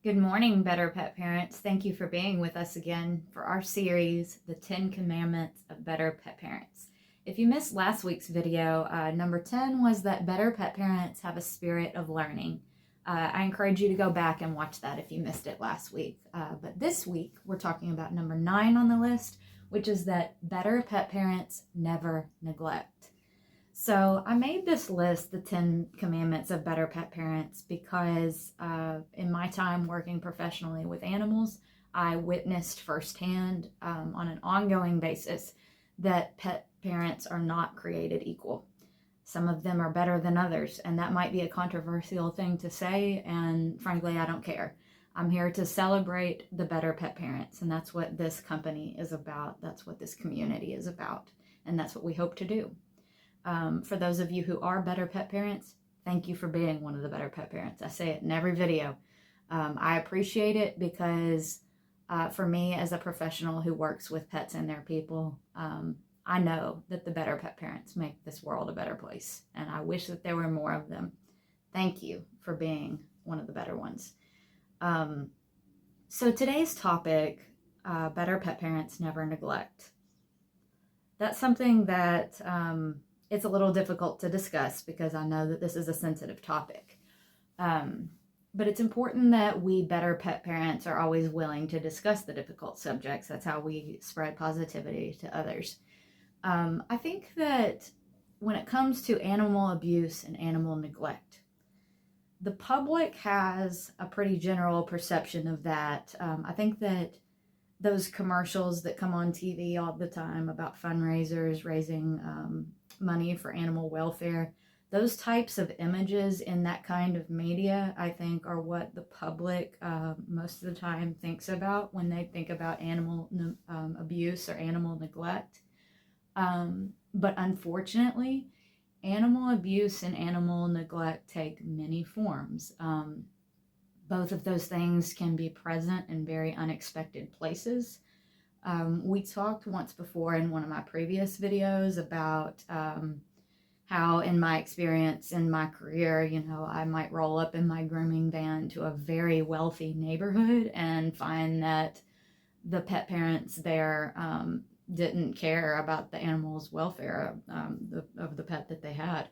Good morning, Better Pet Parents. Thank you for being with us again for our series, The 10 Commandments of Better Pet Parents. If you missed last week's video, number 10 was that better pet parents have a spirit of learning. I encourage you to go back and watch that if you missed it last week. But this week, we're talking about number 9 on the list, which is that better pet parents never neglect. So I made this list, the 10 commandments of better pet parents, because in my time working professionally with animals, I witnessed firsthand on an ongoing basis that pet parents are not created equal. Some of them are better than others, and that might be a controversial thing to say, and frankly, I don't care. I'm here to celebrate the better pet parents, and that's what this company is about. That's what this community is about, and that's what we hope to do. For those of you who are better pet parents, thank you for being one of the better pet parents. I say it in every video. I appreciate it because for me as a professional who works with pets and their people, I know that the better pet parents make this world a better place, and I wish that there were more of them. Thank you for being one of the better ones. So today's topic, better pet parents never neglect. That's something that it's a little difficult to discuss because I know that this is a sensitive topic. But it's important that we better pet parents are always willing to discuss the difficult subjects. That's how we spread positivity to others. I think that when it comes to animal abuse and animal neglect, the public has a pretty general perception of that. I think that those commercials that come on TV all the time about fundraisers raising money for animal welfare, those types of images in that kind of media, I think, are what the public most of the time thinks about when they think about animal abuse or animal neglect. But unfortunately, animal abuse and animal neglect take many forms. Both of those things can be present in very unexpected places. We talked once before in one of my previous videos about how, in my experience in my career, I might roll up in my grooming van to a very wealthy neighborhood and find that the pet parents there didn't care about the animal's welfare of the pet that they had.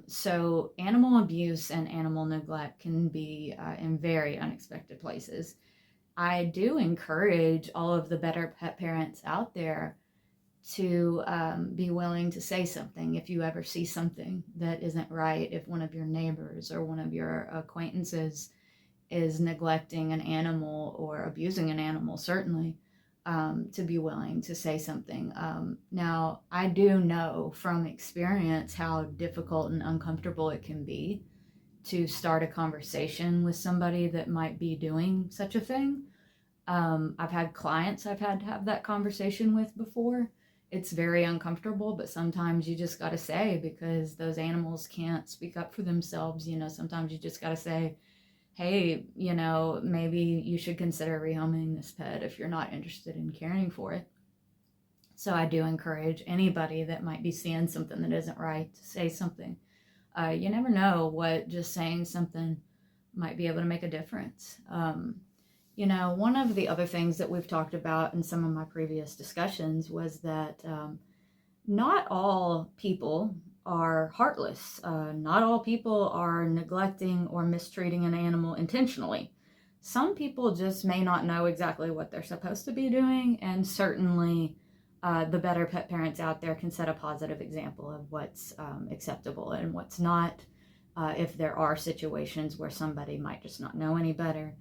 So animal abuse and animal neglect can be in very unexpected places. I do encourage all of the better pet parents out there to be willing to say something if you ever see something that isn't right. If one of your neighbors or one of your acquaintances is neglecting an animal or abusing an animal, certainly to be willing to say something. Now, I do know from experience how difficult and uncomfortable it can be to start a conversation with somebody that might be doing such a thing. I've had clients I've had to have that conversation with before. It's very uncomfortable, but sometimes you just got to say, because those animals can't speak up for themselves. Sometimes you just got to say, hey, maybe you should consider rehoming this pet if you're not interested in caring for it. So I do encourage anybody that might be seeing something that isn't right to say something. You never know what just saying something might be able to make a difference. One of the other things that we've talked about in some of my previous discussions was that not all people are heartless. Not all people are neglecting or mistreating an animal intentionally. Some people just may not know exactly what they're supposed to be doing, and certainly the better pet parents out there can set a positive example of what's acceptable and what's not. If there are situations where somebody might just not know any better,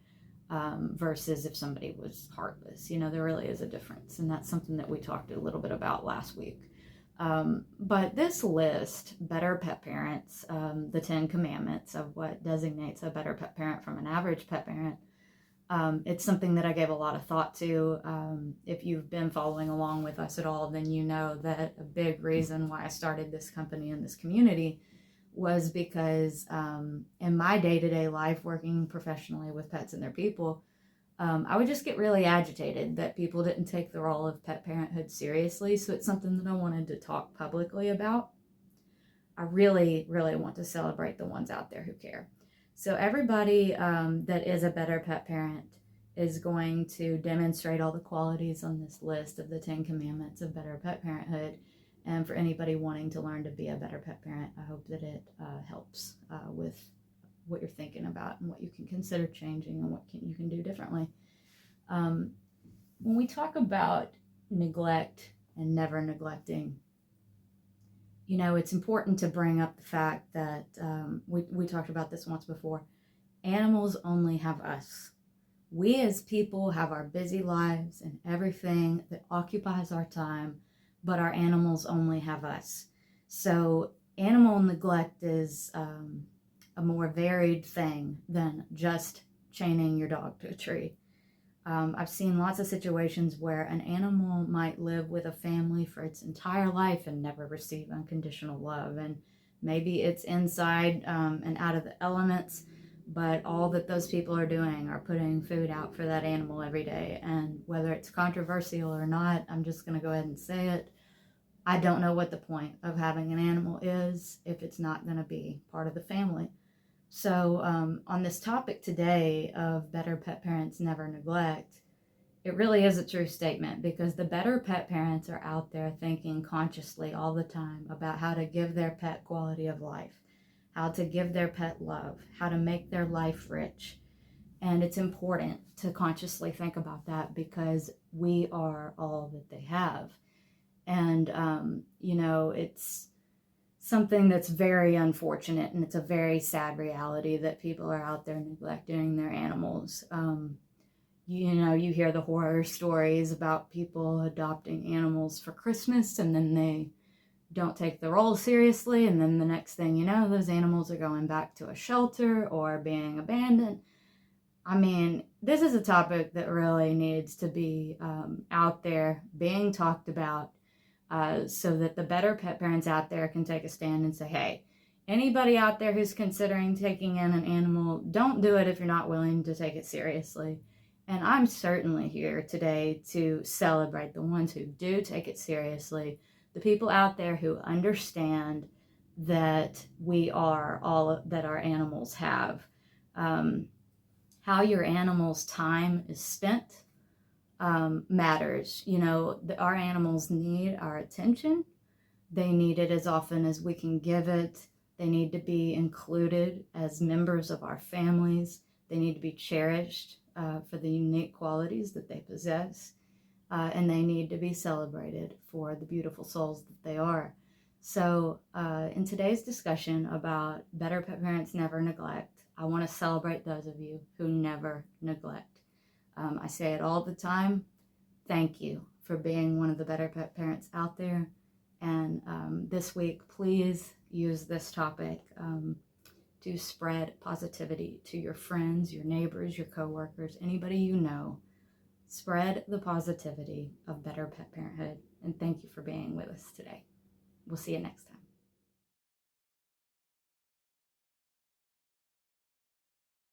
versus if somebody was heartless. There really is a difference, and that's something that we talked a little bit about last week. But this list, better pet parents, the 10 commandments of what designates a better pet parent from an average pet parent, it's something that I gave a lot of thought to. If you've been following along with us at all, then you know that a big reason why I started this company and this community was because in my day-to-day life working professionally with pets and their people, I would just get really agitated that people didn't take the role of pet parenthood seriously. So it's something that I wanted to talk publicly about. I really, really want to celebrate the ones out there who care. So everybody that is a better pet parent is going to demonstrate all the qualities on this list of the 10 commandments of better pet parenthood. And for anybody wanting to learn to be a better pet parent, I hope that it helps with what you're thinking about and what you can consider changing and what you can do differently. When we talk about neglect and never neglecting, it's important to bring up the fact that we talked about this once before. Animals only have us. We as people have our busy lives and everything that occupies our time, but our animals only have us. So animal neglect is a more varied thing than just chaining your dog to a tree. I've seen lots of situations where an animal might live with a family for its entire life and never receive unconditional love. And maybe it's inside and out of the elements, but all that those people are doing are putting food out for that animal every day. And whether it's controversial or not, I'm just going to go ahead and say it. I don't know what the point of having an animal is if it's not going to be part of the family. So on this topic today of better pet parents never neglect, it really is a true statement, because the better pet parents are out there thinking consciously all the time about how to give their pet quality of life, how to give their pet love, how to make their life rich. And it's important to consciously think about that, because we are all that they have. And, it's something that's very unfortunate, and it's a very sad reality that people are out there neglecting their animals. You hear the horror stories about people adopting animals for Christmas, and then they don't take the role seriously, and then the next thing you know, those animals are going back to a shelter or being abandoned. I mean, this is a topic that really needs to be out there being talked about, so that the better pet parents out there can take a stand and say, hey, anybody out there who's considering taking in an animal, don't do it if you're not willing to take it seriously. And I'm certainly here today to celebrate the ones who do take it seriously, the people out there who understand that we are all that our animals have. How your animal's time is spent matters. Our animals need our attention. They need it as often as we can give it. They need to be included as members of our families. They need to be cherished for the unique qualities that they possess. And they need to be celebrated for the beautiful souls that they are. So in today's discussion about better pet parents never neglect, I want to celebrate those of you who never neglect. I say it all the time. Thank you for being one of the better pet parents out there. And this week, please use this topic to spread positivity to your friends, your neighbors, your coworkers, anybody you know. Spread the positivity of better pet parenthood. And thank you for being with us today. We'll see you next time.